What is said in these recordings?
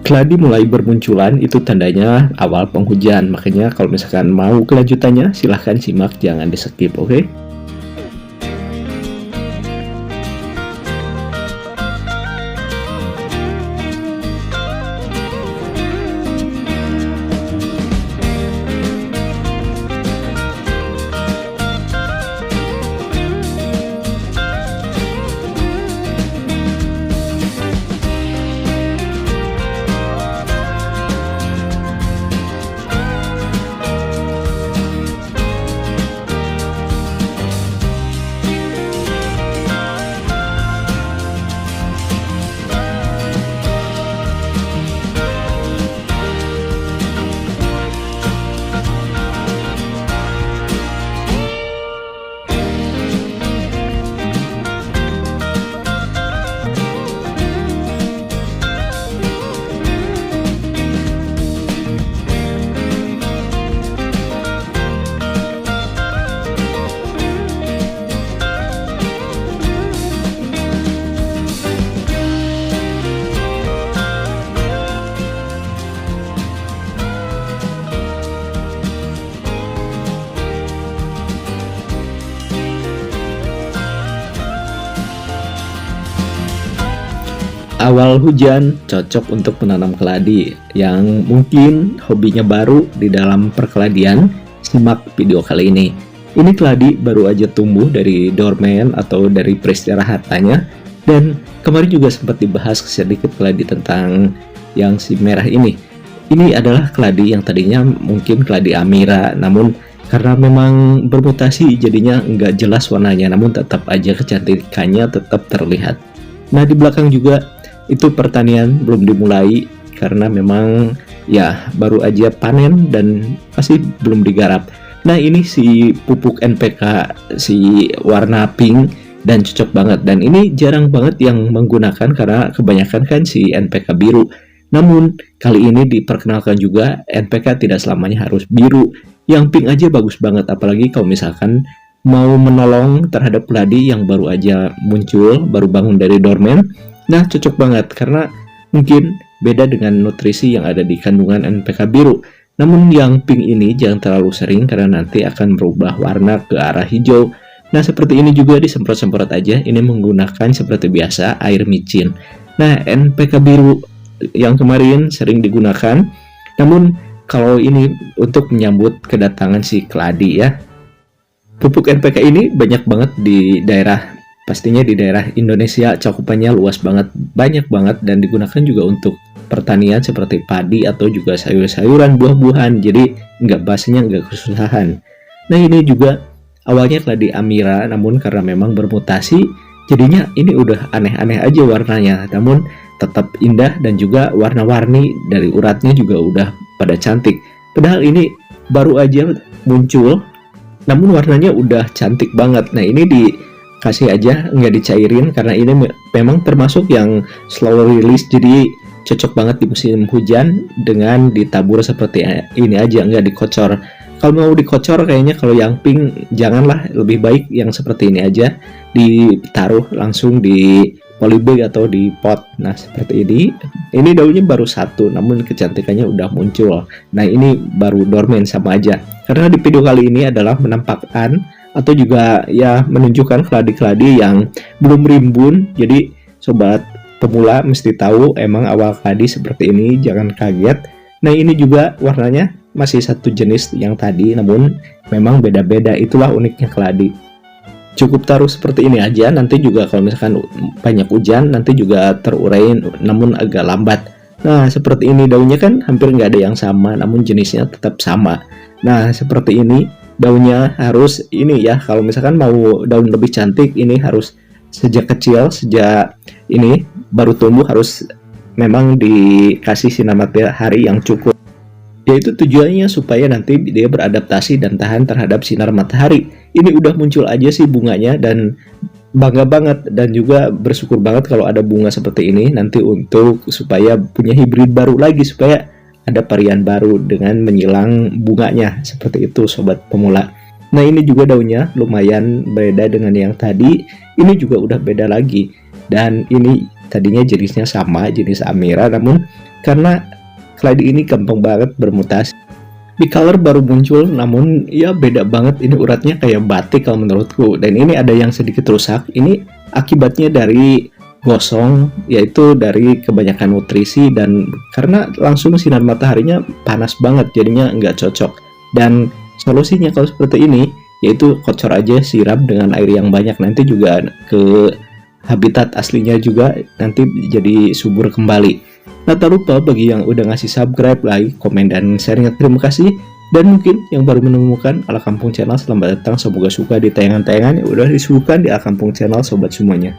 keladi mulai bermunculan itu tandanya awal penghujan. Makanya kalau misalkan mau kelanjutannya silahkan simak, jangan di skip, oke? Awal hujan cocok untuk menanam keladi yang mungkin hobinya baru di dalam perkeladian. Simak video kali ini. Ini keladi baru aja tumbuh dari dormen atau dari peristirahatannya, dan kemarin juga sempat dibahas sedikit keladi tentang yang si merah ini. Ini adalah keladi yang tadinya mungkin keladi Amira, namun karena memang bermutasi jadinya nggak jelas warnanya, namun tetap aja kecantikannya tetap terlihat. Nah, di belakang juga itu pertanian belum dimulai karena memang ya baru aja panen dan masih belum digarap. Nah, ini si pupuk NPK si warna pink dan cocok banget, dan ini jarang banget yang menggunakan karena kebanyakan kan si NPK biru. Namun kali ini diperkenalkan juga NPK tidak selamanya harus biru, yang pink aja bagus banget, apalagi kalau misalkan mau menolong terhadap keladi yang baru aja muncul, baru bangun dari dormen. Nah, cocok banget karena mungkin beda dengan nutrisi yang ada di kandungan NPK biru. Namun yang pink ini jangan terlalu sering karena nanti akan berubah warna ke arah hijau. Nah, seperti ini juga disemprot-semprot aja. Ini menggunakan seperti biasa air micin. Nah, NPK biru yang kemarin sering digunakan. Namun kalau ini untuk menyambut kedatangan si keladi ya. Pupuk NPK ini banyak banget di daerah, pastinya di daerah Indonesia cakupannya luas banget, banyak banget, dan digunakan juga untuk pertanian seperti padi atau juga sayur-sayuran, buah-buahan, jadi nggak basahnya nggak kesusahan. Nah, ini juga awalnya keladi Amira, namun karena memang bermutasi jadinya ini udah aneh-aneh aja warnanya, namun tetap indah dan juga warna-warni dari uratnya juga udah pada cantik. Padahal ini baru aja muncul namun warnanya udah cantik banget. Nah, ini dikasih aja, nggak dicairin karena ini memang termasuk yang slow release, jadi cocok banget di musim hujan dengan ditabur seperti ini aja, nggak dikocor. Kalau mau dikocor kayaknya kalau yang pink janganlah, lebih baik yang seperti ini aja ditaruh langsung di polybag atau di pot. Nah, seperti ini daunnya baru satu namun kecantikannya udah muncul. Nah, ini baru dormen sama aja, karena di video kali ini adalah menampakkan atau juga ya menunjukkan keladi-keladi yang belum rimbun. Jadi sobat pemula mesti tahu emang awal keladi seperti ini, jangan kaget. Nah, ini juga warnanya masih satu jenis yang tadi, namun memang beda-beda. Itulah uniknya keladi. Cukup taruh seperti ini aja, nanti juga kalau misalkan banyak hujan nanti juga terurai namun agak lambat. Nah, seperti ini daunnya kan hampir nggak ada yang sama, namun jenisnya tetap sama. Nah, seperti ini daunnya harus ini ya, kalau misalkan mau daun lebih cantik ini harus sejak kecil, sejak ini baru tumbuh harus memang dikasih sinar matahari yang cukup. Yaitu tujuannya supaya nanti dia beradaptasi dan tahan terhadap sinar matahari. Ini udah muncul aja sih bunganya, dan bangga banget dan juga bersyukur banget kalau ada bunga seperti ini nanti untuk supaya punya hibrid baru lagi, supaya ada varian baru dengan menyilang bunganya. Seperti itu sobat pemula. Nah, ini juga daunnya lumayan beda dengan yang tadi. Ini juga udah beda lagi, dan ini tadinya jenisnya sama, jenis Amira, namun karena keladi ini gampang banget bermutasi. Bicolor baru muncul, namun ya beda banget, ini uratnya kayak batik kalau menurutku, dan ini ada yang sedikit rusak. Ini akibatnya dari gosong, yaitu dari kebanyakan nutrisi, dan karena langsung sinar mataharinya panas banget, jadinya nggak cocok. Dan solusinya kalau seperti ini, yaitu kocor aja, siram dengan air yang banyak, nanti juga ke habitat aslinya juga nanti jadi subur kembali. Nah, tak lupa bagi yang udah ngasih subscribe, like, komen, dan sharing, terima kasih. Dan mungkin yang baru menemukan Ala Kampung Channel, selamat datang. Semoga suka di tayangan-tayangan yang udah disuguhkan di Ala Kampung Channel, sobat semuanya.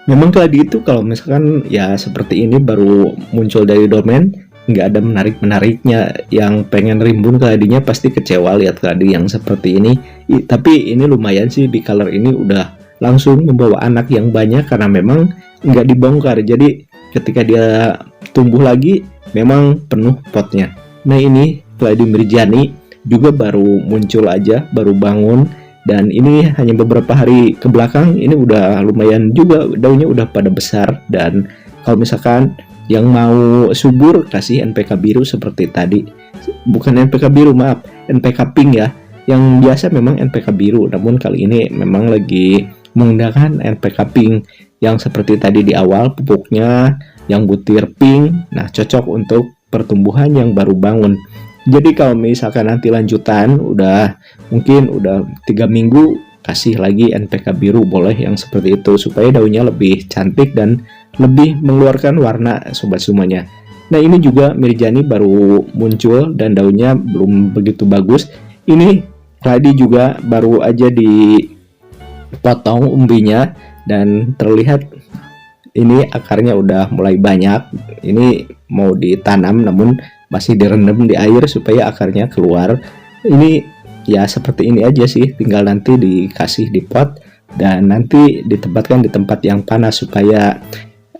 Memang keladi itu kalau misalkan ya seperti ini baru muncul dari domain, nggak ada menarik-menariknya. Yang pengen rimbun keladinya pasti kecewa lihat keladi yang seperti ini. Tapi ini lumayan sih, Bicolor ini udah langsung membawa anak yang banyak karena memang nggak dibongkar. Jadi ketika dia tumbuh lagi memang penuh potnya. Nah, ini keladi Mirjani juga baru muncul aja, baru bangun, dan ini hanya beberapa hari ke belakang ini udah lumayan juga, daunnya udah pada besar. Dan kalau misalkan yang mau subur kasih NPK biru seperti tadi, bukan NPK biru, maaf, NPK pink ya. Yang biasa memang NPK biru, namun kali ini memang lagi menggunakan NPK pink yang seperti tadi di awal, pupuknya yang butir pink. Nah, cocok untuk pertumbuhan yang baru bangun. Jadi kalau misalkan nanti lanjutan mungkin udah 3 minggu, kasih lagi NPK biru, boleh yang seperti itu supaya daunnya lebih cantik dan lebih mengeluarkan warna, sobat semuanya. Nah, ini juga Mirjani baru muncul dan daunnya belum begitu bagus. Ini tadi juga baru aja dipotong umbinya dan terlihat ini akarnya udah mulai banyak. Ini mau ditanam namun masih direndam di air supaya akarnya keluar. Ini ya seperti ini aja sih, tinggal nanti dikasih di pot dan nanti ditempatkan di tempat yang panas. Supaya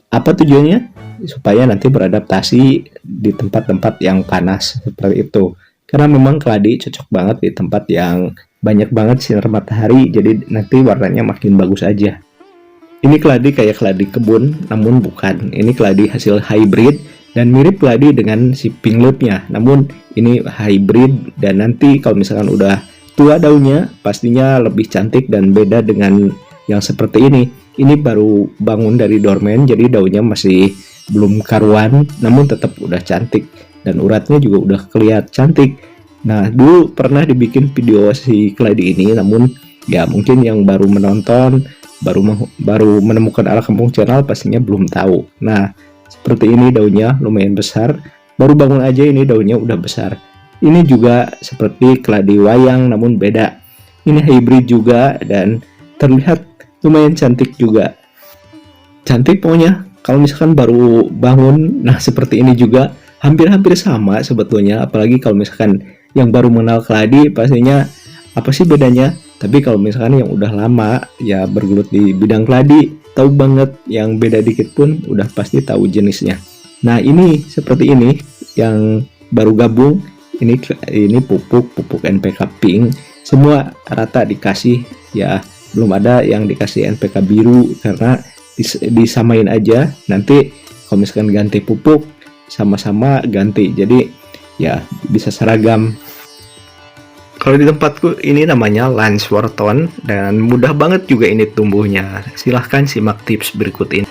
apa tujuannya? Supaya nanti beradaptasi di tempat-tempat yang panas seperti itu. Karena memang keladi cocok banget di tempat yang banyak banget sinar matahari, jadi nanti warnanya makin bagus aja. Ini keladi kayak keladi kebun, namun bukan. Ini keladi hasil hybrid dan mirip keladi dengan si pink lipnya, namun ini hybrid. Dan nanti kalau misalkan udah tua daunnya, pastinya lebih cantik dan beda dengan yang seperti ini. Ini baru bangun dari dormen, jadi daunnya masih belum karuan, namun tetap udah cantik dan uratnya juga udah kelihatan cantik. Nah, dulu pernah dibikin video si keladi ini, namun ya mungkin yang baru menonton, baru menemukan Ala Kampung Channel pastinya belum tahu. Nah, seperti ini daunnya lumayan besar, baru bangun aja ini daunnya udah besar. Ini juga seperti keladi wayang namun beda. Ini hybrid juga dan terlihat lumayan cantik juga. Cantik pokoknya kalau misalkan baru bangun. Nah, seperti ini juga hampir-hampir sama sebetulnya, apalagi kalau misalkan yang baru mengenal keladi pastinya apa sih bedanya. Tapi kalau misalkan yang udah lama ya bergelut di bidang keladi, tahu banget, yang beda dikit pun udah pasti tahu jenisnya. Nah, ini seperti ini yang baru gabung, ini pupuk NPK pink, semua rata dikasih ya, belum ada yang dikasih NPK biru karena disamain aja. Nanti kalau misalkan ganti pupuk sama-sama ganti, jadi ya bisa seragam. Kalau di tempatku ini namanya Lansworton dan mudah banget juga ini tumbuhnya. Silahkan simak tips berikut ini.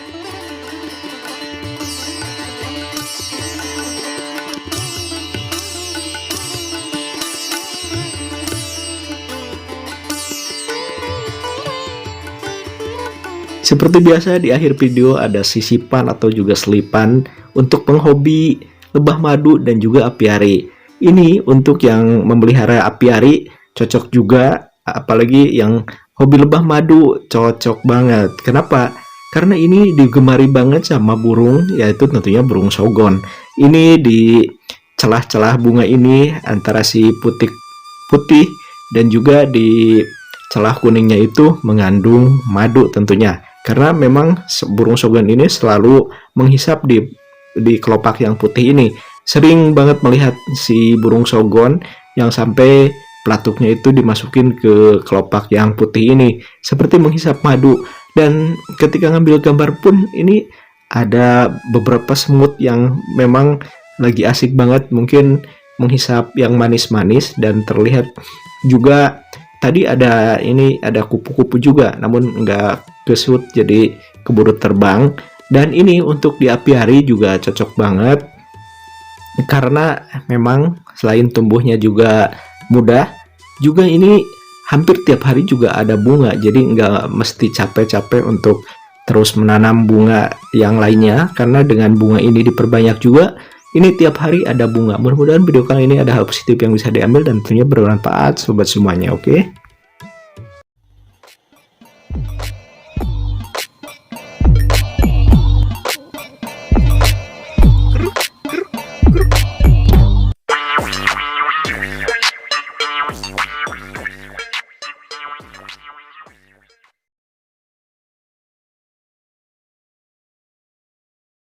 Seperti biasa di akhir video ada sisipan atau juga selipan untuk penghobi lebah madu dan juga apiari. Ini untuk yang memelihara apiari cocok juga, apalagi yang hobi lebah madu cocok banget. Kenapa? Karena ini digemari banget sama burung, yaitu tentunya burung sogon. Ini di celah-celah bunga ini antara si putih dan juga di celah kuningnya itu mengandung madu tentunya. Karena memang burung sogon ini selalu menghisap di kelopak yang putih ini. Sering banget melihat si burung sogon yang sampai pelatuknya itu dimasukin ke kelopak yang putih ini seperti menghisap madu. Dan ketika ngambil gambar pun ini ada beberapa semut yang memang lagi asik banget mungkin menghisap yang manis-manis, dan terlihat juga tadi ada kupu-kupu juga, namun nggak kesut jadi keburu terbang. Dan ini untuk di apiari juga cocok banget karena memang selain tumbuhnya juga mudah, juga ini hampir tiap hari juga ada bunga, jadi nggak mesti capek-capek untuk terus menanam bunga yang lainnya, karena dengan bunga ini diperbanyak juga, ini tiap hari ada bunga. Mudah-mudahan video kali ini ada hal positif yang bisa diambil dan tentunya bermanfaat sobat semuanya, oke?